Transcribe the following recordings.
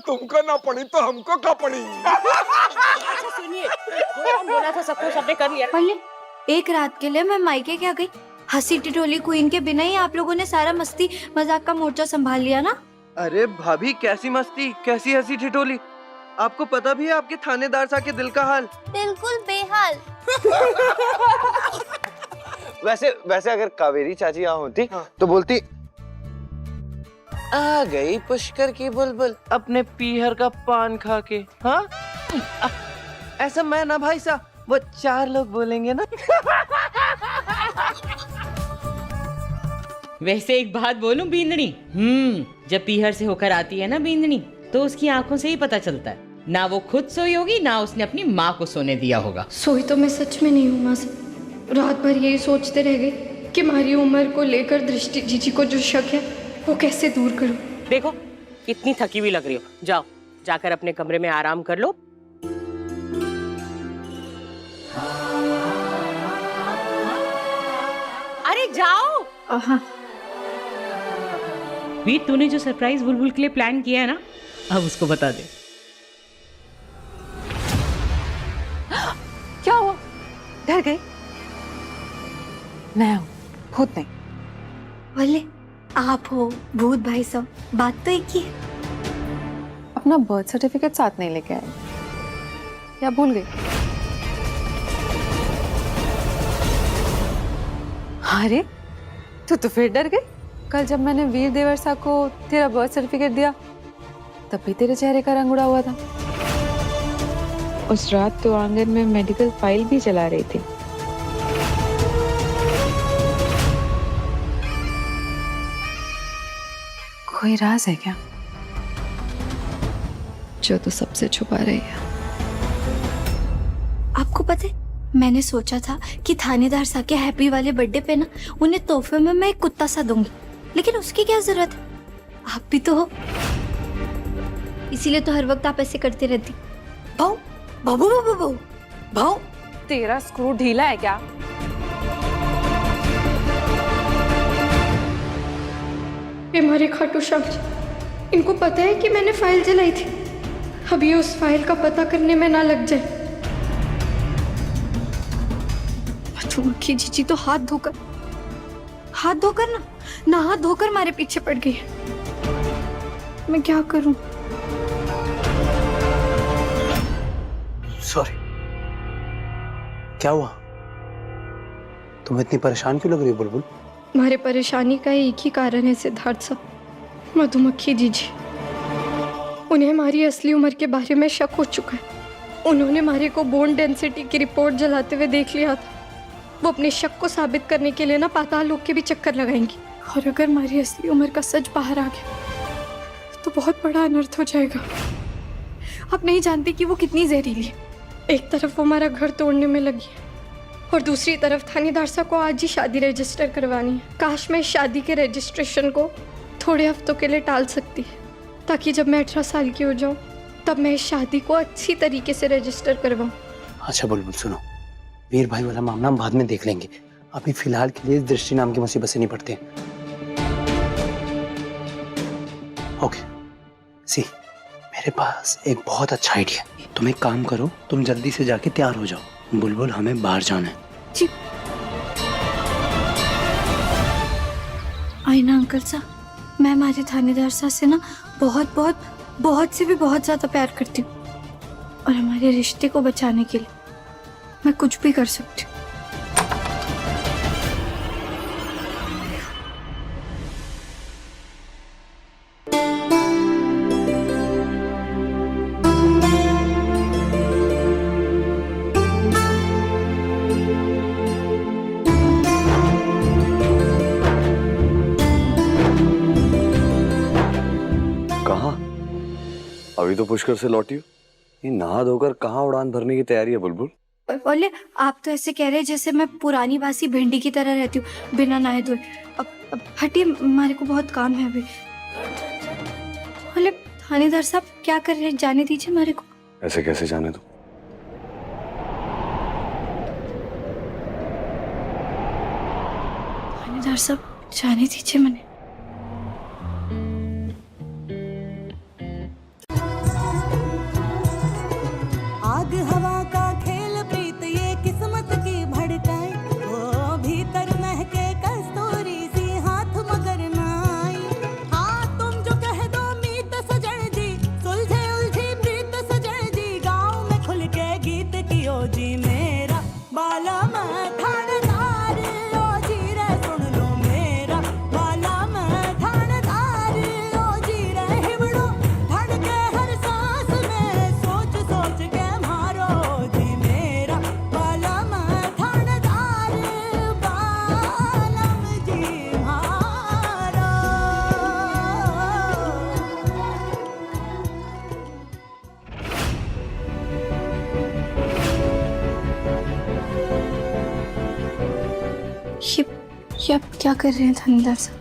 तुमको ना पड़ी तो हमको क्या पड़ी। अच्छा सुनिए, जो हम बोला था सबको सबने कर लिया। पहले एक रात के लिए मैं मायके क्या गई, हंसी टिटोली क्वीन के बिना ही आप लोगों ने सारा मस्ती मजाक का मोर्चा संभाल लिया ना। अरे भाभी कैसी मस्ती, कैसी हंसी ठिठोली। आपको पता भी है आपके थानेदार साहब के दिल का हाल? बिल्कुल बेहाल। वैसे अगर कावेरी चाची यहाँ होती तो बोलती आ गई पुष्कर की बुलबुल अपने पीहर का पान खा के। हाँ ऐसा मैं ना भाई साहब, वो 4 लोग बोलेंगे ना। वैसे एक बात बोलूं बींदनी, जब पीहर से होकर आती है ना बींदनी, तो उसकी आंखों से ही पता चलता है, ना वो खुद सोई होगी ना उसने अपनी माँ को सोने दिया होगा। सोई तो मैं सच में नहीं हूँ माँ से। रात भर यही सोचते रह गई कि हमारी उम्र को लेकर दृष्टि जीजी को जो शक है वो कैसे दूर करूं। देखो कितनी थकी हुई लग रही हो, जाओ जाकर अपने कमरे में आराम कर लो। अरे जाओ। हाँ वीर, तूने जो सरप्राइज बुलबुल के लिए प्लान किया है ना, अब उसको बता दे। क्या हुआ, डर गई? मैं हूँ, भूत नहीं। बोले आप हो भूत भाई साहब, बात तो एक ही है। अपना बर्थ सर्टिफिकेट साथ नहीं लेके आए या भूल गई? अरे तू तो फिर डर गई। कल जब मैंने वीर देवरसा को तेरा बर्थ सर्टिफिकेट दिया तब भी तेरे चेहरे का रंग उड़ा हुआ था। उस रात तो आंगन में मेडिकल फाइल भी चला रही थी। कोई राज है क्या जो तू सबसे छुपा रही है? आपको पता है, मैंने सोचा था कि थानेदार साहब के हैप्पी वाले बर्थडे पे ना उन्हें तोहफे में मैं एक कुत्ता सा दूंगी, लेकिन उसकी क्या जरूरत है, आप भी तो हो। इसीलिए तो हर वक्त आप ऐसे करते रहती। भाऊ बाबू बाबू बाबू भाऊ। तेरा स्क्रू ढीला है क्या? ये हमारे खाटू श्याम जी, इनको पता है कि मैंने फाइल जलाई थी। अभी उस फाइल का पता करने में ना लग जाए। मधुमक्खी जीजी तो हाथ धोकर ना हाथ धोकर हमारे पीछे पड़ गई है। मैं क्या करूं? सॉरी, क्या हुआ? तुम इतनी परेशान क्यों लग रही हो बुलबुल? हमारे परेशानी का एक ही कारण है सिद्धार्थ साहब, मधुमक्खी जीजी। उन्हें हमारी असली उम्र के बारे में शक हो चुका है। उन्होंने हमारे को बोन डेंसिटी की रिपोर्ट जलाते हुए देख लिया था। वो अपने शक को साबित करने के लिए ना पाताल लोक के भी चक्कर लगाएंगी। और अगर हमारी असली उम्र का सच बाहर आ गया तो बहुत बड़ा अनर्थ हो जाएगा। आप नहीं जानती कि वो कितनी जहरीली है। एक तरफ वो हमारा घर तोड़ने में लगी है और दूसरी तरफ थानेदार साहब को आज ही शादी रजिस्टर करवानी है। काश मैं इस शादी के रजिस्ट्रेशन को थोड़े हफ्तों के लिए टाल सकती है, ताकि जब मैं 18 साल की हो जाऊं तब मैं इस शादी को अच्छी तरीके से रजिस्टर करवाऊं। अच्छा बुलबुल सुनो, वीर भाई वाला मामला हम बाद में देख लेंगे। अभी फिलहाल के लिए दृष्टि नाम की मुसीबत से निपटते हैं। ओके सी, मेरे पास एक बहुत अच्छा आइडिया है। तुम एक काम करो, तुम जल्दी से जाके तैयार हो जाओ। बुलबुल हमें बाहर जाना है। जी। आई ना अंकल साहब, मैं हमारे थानेदार साहब से ना बहुत से भी बहुत ज्यादा प्यार करती हूँ, और हमारे रिश्ते को बचाने के लिए मैं कुछ भी कर सकती हूँ। अभी तो पुष्कर से लौटी हो, ये नहा धोकर कहाँ उड़ान भरने की तैयारी है बुलबुल? बोले आप तो ऐसे कह रहे हैं जैसे मैं पुरानी बासी भिंडी की तरह रहती हूँ बिना नहाए धोए। अब हटिए, हमारे को बहुत काम है अभी। बोले थानेदार साहब क्या कर रहे हैं, जाने दीजिए हमारे को। ऐसे कैसे जाने दो? थानेदार साहब जाने दीजिए मैंने। ये अब क्या कर रहे हैं थानेदार साहब?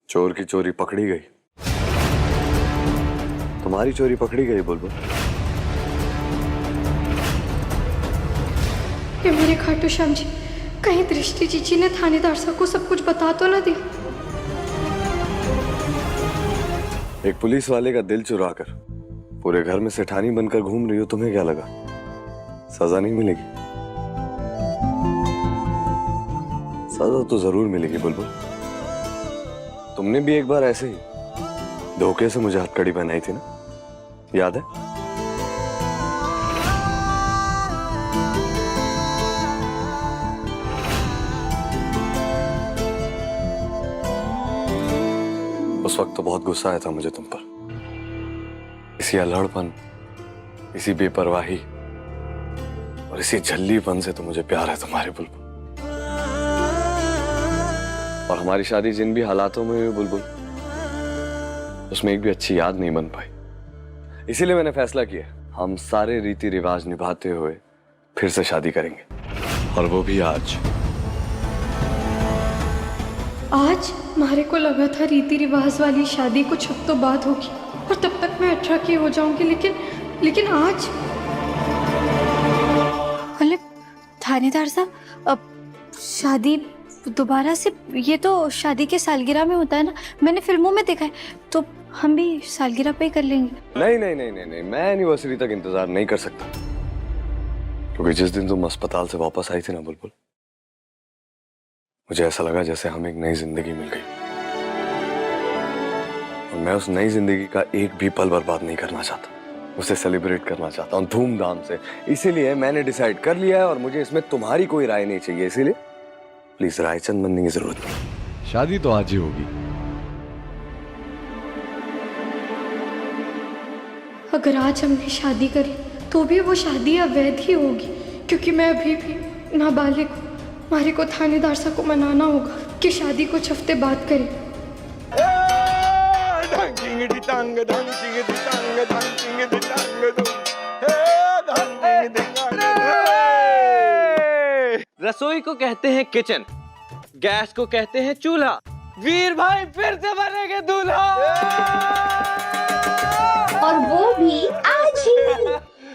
चोर की चोरी पकड़ी गई, तुम्हारी चोरी पकड़ी गई बुलबुल। ये मेरे खाटू श्याम जी, कहीं दृष्टि जीजी ने थानेदार साहब को सब कुछ बता तो ना दिया? एक पुलिस वाले का दिल चुराकर पूरे घर में सेठानी बनकर घूम रही हो, तुम्हें क्या लगा सजा नहीं मिलेगी? सजा तो जरूर मिलेगी बुलबुल। तुमने भी एक बार ऐसे ही धोखे से मुझे हथकड़ी पहनाई थी ना, याद है? उस वक्त तो बहुत गुस्सा आया था मुझे तुम पर। इसी अल्हड़पन, इसी बेपरवाही और इसी झल्लीपन से तो मुझे प्यार है तुम्हारे बुलबुल। और हमारी शादी जिन भी हालातों में हुई बुलबुल, उसमें एक भी अच्छी याद नहीं बन पाई। इसीलिए मैंने फैसला किया, हम सारे रीति रिवाज निभाते हुए फिर से शादी करेंगे, और वो भी आज। आज मारे को लगा था रीति रिवाज वाली शादी कुछ हफ्तों बाद होगी और तब तक मैं 18 की हो जाऊंगी, लेकिन आज। अरे थानेदार साहब, अब शादी दोबारा से, ये तो शादी के सालगिरह में होता है ना, मैंने फिल्मों में देखा है, तो हम भी सालगिरह पे ही कर लेंगे। नहीं नहीं नहीं नहीं नहीं, मैं एनिवर्सरी तक इंतजार नहीं कर सकता, क्योंकि जिस दिन तुम अस्पताल से वापस आई थी ना बुलबुल, मुझे ऐसा लगा जैसे हमें एक नई जिंदगी मिल गई, और मैं उस नई जिंदगी का एक भी पल बर्बाद नहीं करना चाहता, उसे सेलिब्रेट करना चाहता हूँ धूमधाम से। इसीलिए मैंने डिसाइड कर लिया है, और मुझे इसमें तुम्हारी कोई राय नहीं चाहिए, इसीलिए प्लीज रायचंद बनने की जरूरत नहीं। शादी तो आज ही होगी। अगर आज हमने शादी करी तो भी वो शादी अवैध ही होगी, क्योंकि मैं अभी भी नाबालिग हूँ। हमारे को थानेदार साहब को मनाना होगा कि शादी कुछ हफ्ते बाद करें। रसोई को कहते हैं किचन, गैस को कहते हैं चूल्हा। वीर भाई फिर से बनेंगे दूल्हा, और वो भी आज ही।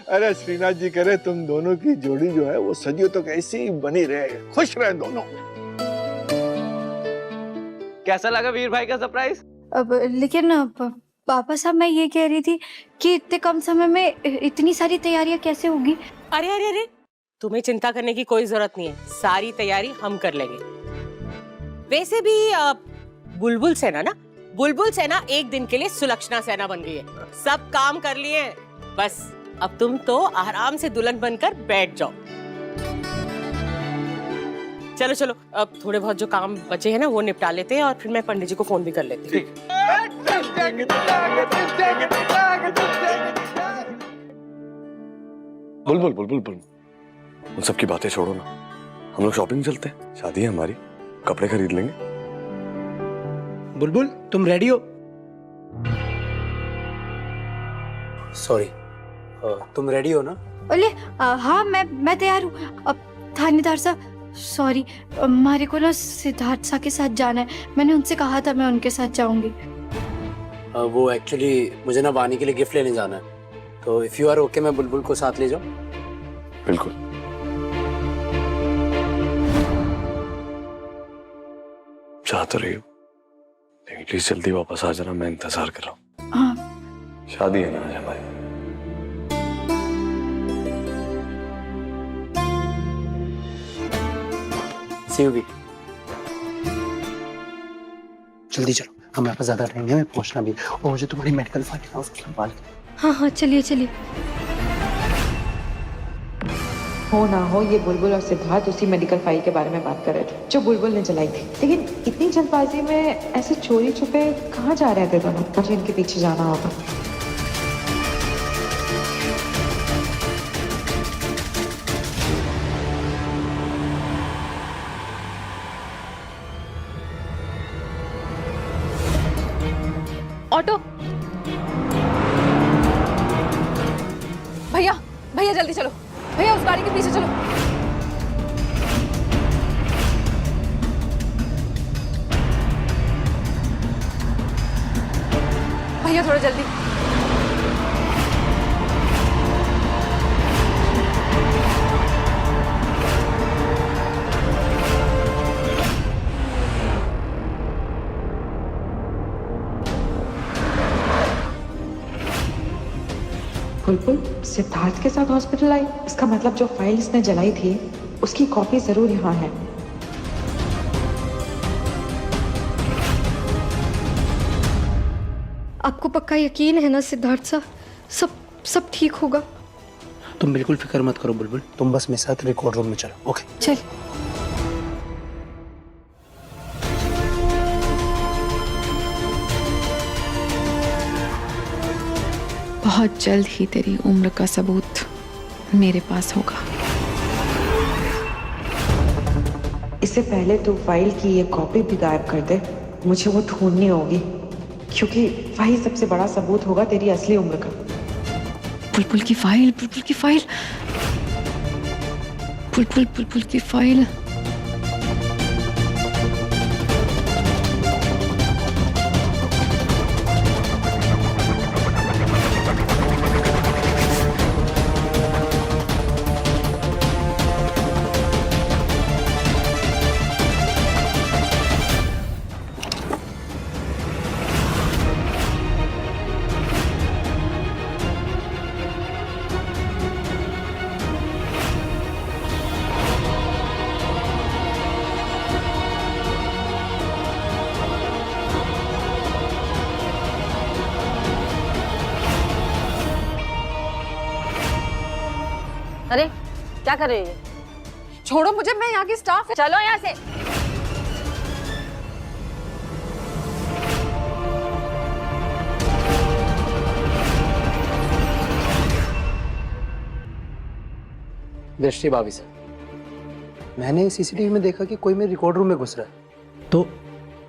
अरे श्रीनाथ जी करे तुम दोनों की जोड़ी जो है वो सदियों तक ऐसी ही बनी रहे, खुश रहे दोनों। कैसा लगा वीर भाई का सरप्राइज? अब लेकिन पापा साहब, मैं ये कह रही थी कि इतने कम समय में इतनी सारी तैयारियां कैसे होगी? अरे अरे अरे, तुम्हें चिंता करने की कोई जरूरत नहीं है, सारी तैयारी हम कर लेंगे। वैसे भी बुलबुल सेना ना, बुलबुल सेना एक दिन के लिए सुलक्षणा सेना बन गई है, सब काम कर लिए हैं, बस अब तुम तो आराम से दुल्हन बनकर बैठ जाओ। चलो चलो, अब थोड़े बहुत जो काम बचे हैं ना वो निपटा लेते हैं, और फिर मैं पंडित जी को फोन भी कर लेती हूँ। बुलबुल बुलबुल बुलबुल, उन सब की बातें छोड़ो ना, हम लोग शॉपिंग चलते हैं, शादी है हमारी, कपड़े खरीद लेंगे। बुलबुल तुम रेडी हो? सॉरी, तुम रेडी हो ना? बोले हाँ, मैं तैयार हूँ। अब थानेदार साहब सॉरी, हमारे को ना सिद्धार्थ सा के साथ जाना है, मैंने उनसे कहा था मैं उनके साथ जाऊंगी। वो एक्चुअली मुझे ना वानी के लिए गिफ्ट लेने जाना है, तो इफ यू आर ओके मैं बुलबुल को साथ ले जाऊं? बिल्कुल। चाह तो रही हो, लेकिन प्लीज जल्दी वापस आ जाना, मैं इंतजार कर रहा हूँ। हाँ शादी है ना आज हमारी। सीओगी। जल्दी चलो, हमारे पास ज्यादा टाइम है, हमें पहुंचना भी, और जो तुम्हारी मेडिकल फाइल है उसको संभाल। हाँ हाँ, चलिए चलिए। हो ना हो, ये बुलबुल और सिद्धार्थ उसी मेडिकल फाइल के बारे में बात कर रहे थे जो बुलबुल ने जलाई थी। लेकिन इतनी जल्दबाजी में ऐसे चोरी छुपे कहाँ जा रहे थे दोनों? मुझे इनके पीछे जाना होगा। ऑटो। भैया भैया जल्दी चलो, भैया उस गाड़ी के पीछे चलो। भैया थोड़ा जल्दी। बुलबुल सिद्धार्थ के साथ हॉस्पिटल आई, इसका मतलब जो फाइल इसने जलाई थी उसकी कॉपी जरूर यहाँ है। आपको पक्का यकीन है ना सिद्धार्थ साहब, सब ठीक होगा? तुम बिल्कुल फिक्र मत करो बुलबुल, तुम बस मेरे साथ रिकॉर्ड रूम में चलो। ओके चल। बहुत जल्द ही तेरी उम्र का सबूत मेरे पास होगा। इससे पहले तो फाइल की ये कॉपी भी गायब कर दे, मुझे वो ढूंढनी होगी, क्योंकि वही सबसे बड़ा सबूत होगा तेरी असली उम्र का। बुलबुल की फाइल, बुलबुल की फाइल, बुलबुल की फाइल। अरे क्या कर रही है? छोड़ो मुझे, मैं यहाँ की स्टाफ। चलो यहाँ से। दृष्टि भाभी से मैंने सीसीटीवी में देखा कि कोई मेरे रिकॉर्ड रूम में घुस रहा है, तो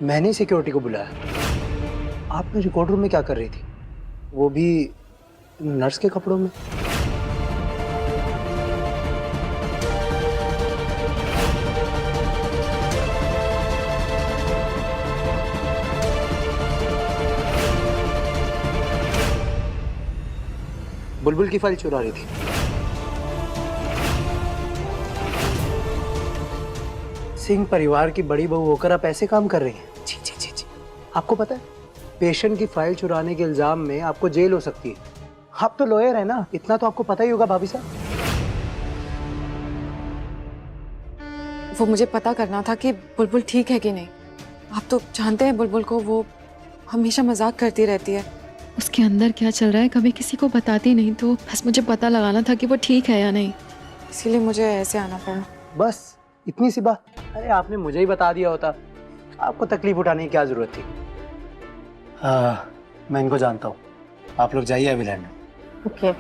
मैंने सिक्योरिटी को बुलाया। आप मेरे रिकॉर्ड रूम में क्या कर रही थी, वो भी नर्स के कपड़ों में? बुलबुल की फाइल चुरा रही थी। सिंह परिवार की बड़ी बहू होकर आप ऐसे काम कर रही हैं? जी जी जी जी। आपको पता है पेशेंट की फाइल चुराने के इल्जाम में आपको जेल हो सकती है। आप तो लॉयर है ना, इतना तो आपको पता ही होगा भाभी साहब। वो मुझे पता करना था कि बुलबुल ठीक है कि नहीं। आप तो जानते हैं बुलबुल को, वो हमेशा मजाक करती रहती है। उसके अंदर क्या चल रहा है कभी किसी को बताती नहीं, तो बस मुझे पता लगाना था कि वो ठीक है या नहीं, इसीलिए मुझे ऐसे आना पड़ा। बस इतनी सी बात? अरे आपने मुझे ही बता दिया होता, आपको तकलीफ उठाने की क्या जरूरत थी। मैं इनको जानता हूँ, आप लोग जाइए अभी लैंड। ओके।